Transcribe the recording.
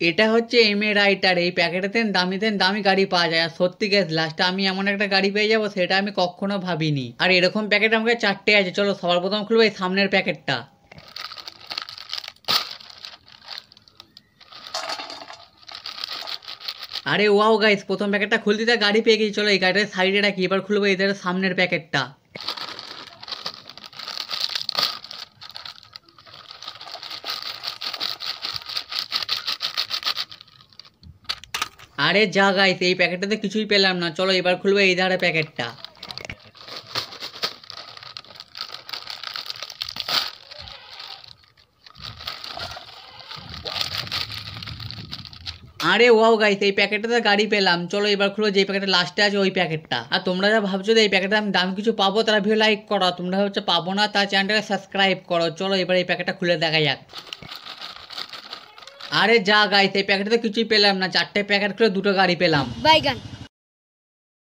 এটা হচ্ছে M a writer. এই প্যাকেটেতে দামি গাড়ি পাওয়া যায়। আর সত্যি গ্যাস লাস্টে আমি এমন একটা গাড়ি পেয়ে যাবো সেটা আমি কখনো ভাবিনি। আর এরকম প্যাকেট আমাকে 4টে আছে। চলো সবার প্রথম খুলবো এই সামনের প্যাকেটটা। আরে ওয়াও গাইস, প্রথম প্যাকেটটা খুলতে গাড়ি পেয়ে গেছি। চলো এই গাড়িটার সাইডে রাখি, এবার খুলবো এদের সামনের প্যাকেটটা। আরে যা গাইস, এই প্যাকেটটাতে কিছুই পেলাম না। চলো এবার খুলবো এই ধারে প্যাকেটটা। আরে ওয়াও গাইস, এই প্যাকেটটাতে গাড়ি পেলাম। চলো এবার খুলবো যে প্যাকেটটা লাস্টে আছে ওই প্যাকেটটা। আর তোমরা যা ভাবছো যে এই প্যাকেটে আমি দামি কিছু পাবো, তারা ভিডিও লাইক করো। তোমরা হচ্ছে পাবো না, তার চ্যানেলটাকে সাবস্ক্রাইব করো। চলো এবার এই প্যাকেটটা খুলে দেখা যাক। আরে যা গাইস, এই প্যাকেটে তো কিছুই পেলাম না। 4টে প্যাকেট খুলে 2টো গাড়ি পেলাম। বাইগান।